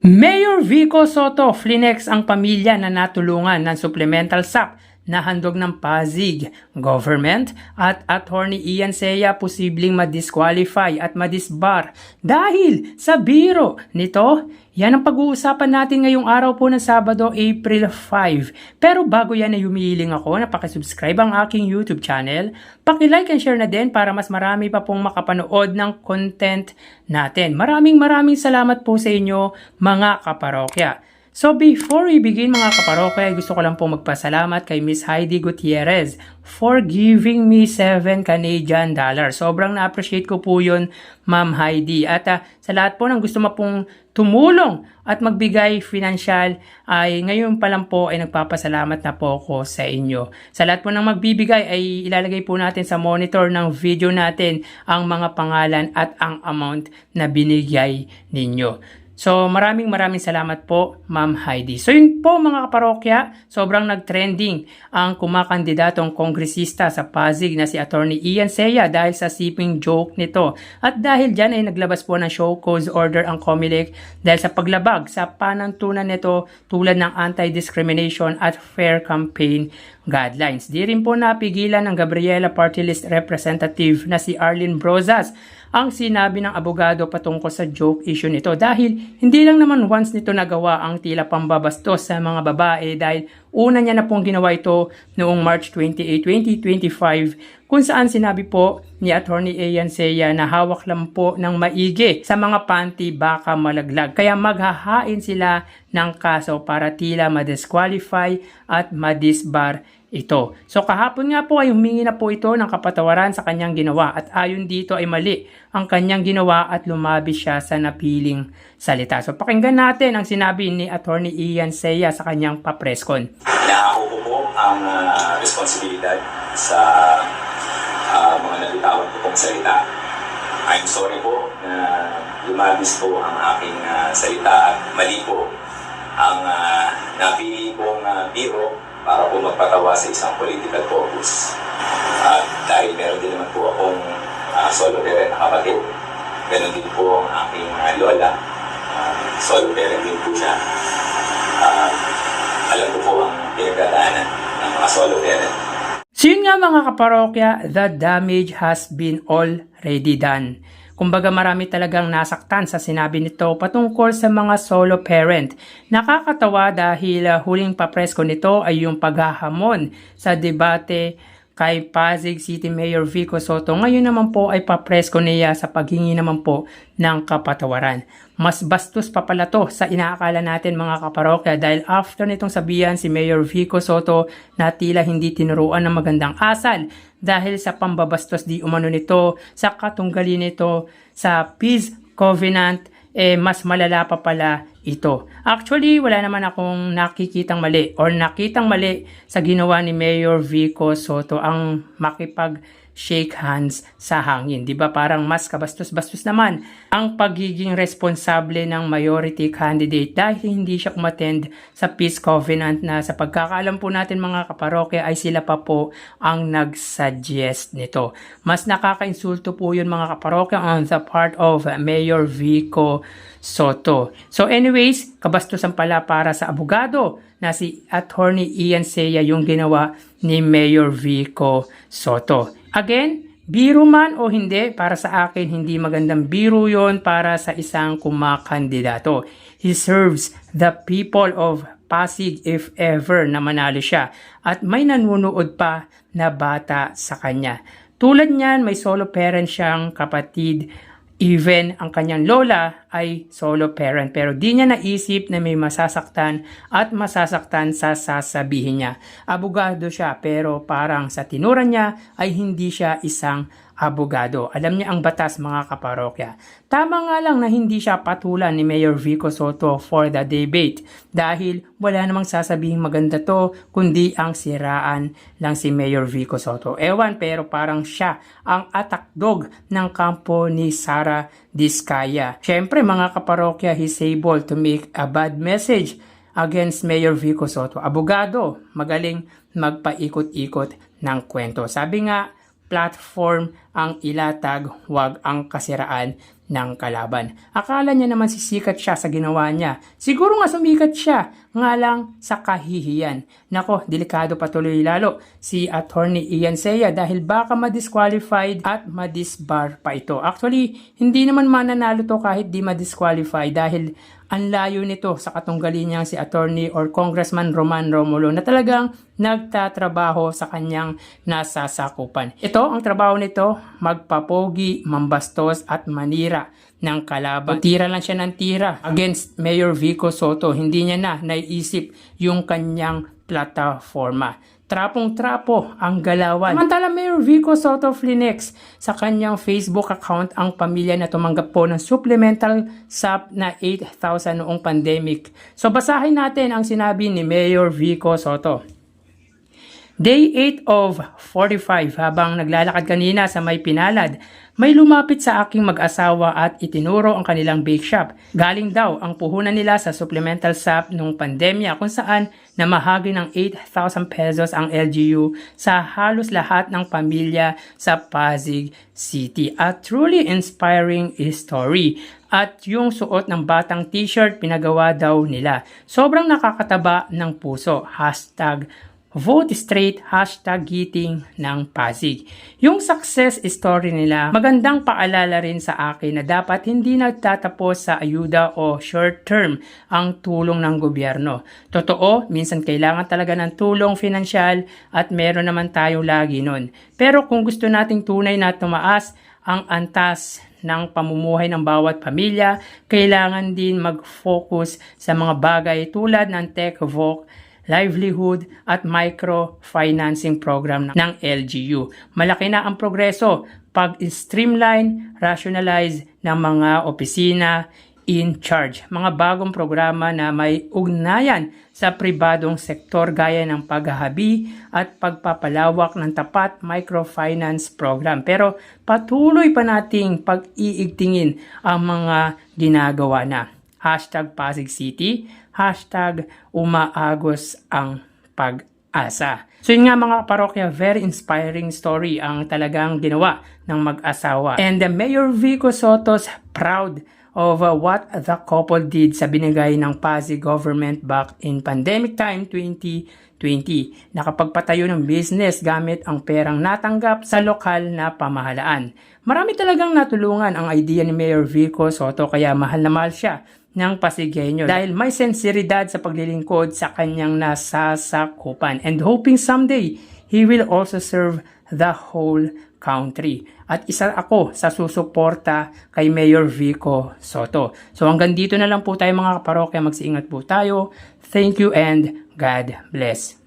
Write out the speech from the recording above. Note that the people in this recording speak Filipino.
Mayor Vico Soto flinex ang pamilya na natulungan ng supplemental SAP na handog ng Pasig government at Attorney Ian Seya posibleng ma-disqualify at ma-disbar dahil sa biro nito. Yan ang pag-uusapan natin ngayong araw po ng Sabado, April 5. Pero bago yan ay humihiling ako na pakisubscribe ang aking YouTube channel. Paki-like and share na din para mas marami pa pong makapanood ng content natin. Maraming salamat po sa inyo mga kaparokya. So before we begin mga kaparokya, gusto ko lang po magpasalamat kay Miss Heidi Gutierrez for giving me 7 Canadian dollars. Sobrang na-appreciate ko po yun, Ma'am Heidi. At sa lahat po ng gusto mo pong tumulong at magbigay financial, ay ngayon pa lang po ay nagpapasalamat na po ako sa inyo. Sa lahat po ng magbibigay ay ilalagay po natin sa monitor ng video natin ang mga pangalan at ang amount na binigay ninyo. So maraming salamat po Ma'am Heidi. So yun po mga kaparokya, sobrang nag-trending ang kumakandidatong kongresista sa Pasig na si Attorney Ian Seya dahil sa siping joke nito. At dahil dyan ay naglabas po ng show cause order ang COMELEC dahil sa paglabag sa panantunan nito tulad ng anti-discrimination at fair campaign guidelines. Di rin po napigilan ng Gabriela Party List representative na si Arlene Brozas ang sinabi ng abogado patungkol sa joke issue nito dahil hindi lang naman once nito nagawa ang tila pambabastos sa mga babae dahil una niya na pong ginawa ito noong March 28, 2025 kung saan sinabi po ni Attorney Ian Seya na hawak lang po ng maigi sa mga panty baka malaglag. Kaya maghahain sila ng kaso para tila ma-disqualify at ma-disbar ito. So kahapon nga po ay humingi na po ito ng kapatawaran sa kanyang ginawa at ayon dito ay mali ang kanyang ginawa at lumabi siya sa napiling salita. So pakinggan natin ang sinabi ni Attorney Ian Seya sa kanyang papreskon. Inaako ko po ang responsibilidad sa mga nalitawan ko pong salita. I'm sorry po na lumabis po ang aking salita at mali po ang napili pong biro para po magpatawa sa isang political purpose. At dahil meron din naman po akong solo parent na kapatid, ganun din po ang aking lola, solo parent din po siya. Alam ko po ang pinagdadaanan ng mga solo parent. So yun nga mga kaparokya, the damage has been already done. Kumbaga marami talagang nasaktan sa sinabi nito patungkol sa mga solo parent. Nakakatawa dahil huling papresko nito ay yung paghahamon sa debate kay Pasig City Mayor Vico Soto. Ngayon naman po ay papresko niya sa paghingi naman po ng kapatawaran. Mas bastos pa pala to sa inaakala natin mga kaparokya dahil after nitong sabihan si Mayor Vico Soto na tila hindi tinuruan ng magandang asal dahil sa pambabastos di umano nito, sa katunggali nito, sa peace covenant, mas malala pa pala ito. Actually, wala naman akong nakikitang mali or nakitang mali sa ginawa ni Mayor Vico Soto ang makipag-shake hands sa hangin. Diba parang mas kabastos-bastos naman ang pagiging responsable ng majority candidate dahil hindi siya umattend sa peace covenant na sa pagkakaalam po natin mga kaparokya ay sila pa po ang nag-suggest nito. Mas nakaka-insulto po yun mga kaparokya on the part of Mayor Vico Soto. So anyways, kabastusan pala para sa abogado na si Attorney Ian Seya yung ginawa ni Mayor Vico Soto. Again, biro man o hindi, para sa akin hindi magandang biro yon para sa isang kumakandidato. He serves the people of Pasig if ever na manalo siya at may nanunood pa na bata sa kanya. Tulad niyan, may solo parent siyang kapatid. Even ang kanyang lola ay solo parent pero di niya naisip na may masasaktan at masasaktan sa sasabihin niya. Abogado siya pero parang sa tinuran niya ay hindi siya isang abogado. Alam niya ang batas mga kaparokya. Tama nga lang na hindi siya patulan ni Mayor Vico Soto for the debate dahil wala namang sasabihing maganda to kundi ang siraan lang si Mayor Vico Soto. Ewan pero parang siya ang attack dog ng kampo ni Sara Diskaya. Siyempre mga kaparokya, he's able to make a bad message against Mayor Vico Soto. Abogado, magaling magpaikot-ikot ng kwento. Sabi nga, platform ang ilatag, wag ang kasiraan ng kalaban. Akala niya naman sisikat siya sa ginawa niya. Siguro nga sumikat siya, nga lang sa kahihiyan. Nako, delikado patuloy lalo si Attorney Ian Seiya dahil baka ma-disqualified at ma-disbar pa ito. Actually, hindi naman mananalo to kahit di ma-disqualify dahil ang layo nito sa katunggali niyang si Attorney or Congressman Roman Romulo na talagang nagtatrabaho sa kanyang nasasakupan. Ito, ang trabaho nito, magpapogi, mambastos at manira ng kalaban. Tira lang siya ng tira against Mayor Vico Soto. Hindi niya na naiisip yung kanyang plataforma. Trapong-trapo ang galawan. Samantala, Mayor Vico Soto Flinex sa kanyang Facebook account ang pamilya na tumanggap po ng supplemental SAP na 8,000 noong pandemic. So basahin natin ang sinabi ni Mayor Vico Soto. Day 8 of 45, habang naglalakad kanina sa may Pinalad, may lumapit sa aking mag-asawa at itinuro ang kanilang bake shop. Galing daw ang puhunan nila sa supplemental SAP nung pandemya kung saan namahagi ng 8,000 pesos ang LGU sa halos lahat ng pamilya sa Pasig City. A truly inspiring story. At yung suot ng batang t-shirt pinagawa daw nila. Sobrang nakakataba ng puso. Vote straight, #giting ng Pasig. Yung success story nila, magandang paalala rin sa akin na dapat hindi nagtatapos sa ayuda o short term ang tulong ng gobyerno. Totoo, minsan kailangan talaga ng tulong finansyal at meron naman tayo lagi nun. Pero kung gusto nating tunay na tumaas ang antas ng pamumuhay ng bawat pamilya, kailangan din mag-focus sa mga bagay tulad ng TechVoc, livelihood at microfinancing program ng LGU. Malaki na ang progreso pag-streamline, rationalize ng mga opisina in charge. Mga bagong programa na may ugnayan sa pribadong sektor gaya ng paghahabi at pagpapalawak ng tapat microfinance program. Pero patuloy pa nating pag-iigtingin ang mga ginagawa na. #Pasig City, #umaagos ang pag-asa. So yun nga mga parokya, very inspiring story ang talagang ginawa ng mag-asawa. And Mayor Vico Soto's proud of what the couple did sa binigay ng Pasig government back in pandemic time 2020. Nakapagpatayo ng business gamit ang perang natanggap sa lokal na pamahalaan. Marami talagang natulungan ang idea ni Mayor Vico Soto kaya mahal na mahal siya ng Pasigueño dahil may sensibilidad sa paglilingkod sa kanyang nasasakupan and hoping someday he will also serve the whole country. At isa ako sa susuporta kay Mayor Vico Soto. So hanggang dito na lang po tayo mga kaparokya, magsiingat po tayo. Thank you and God bless.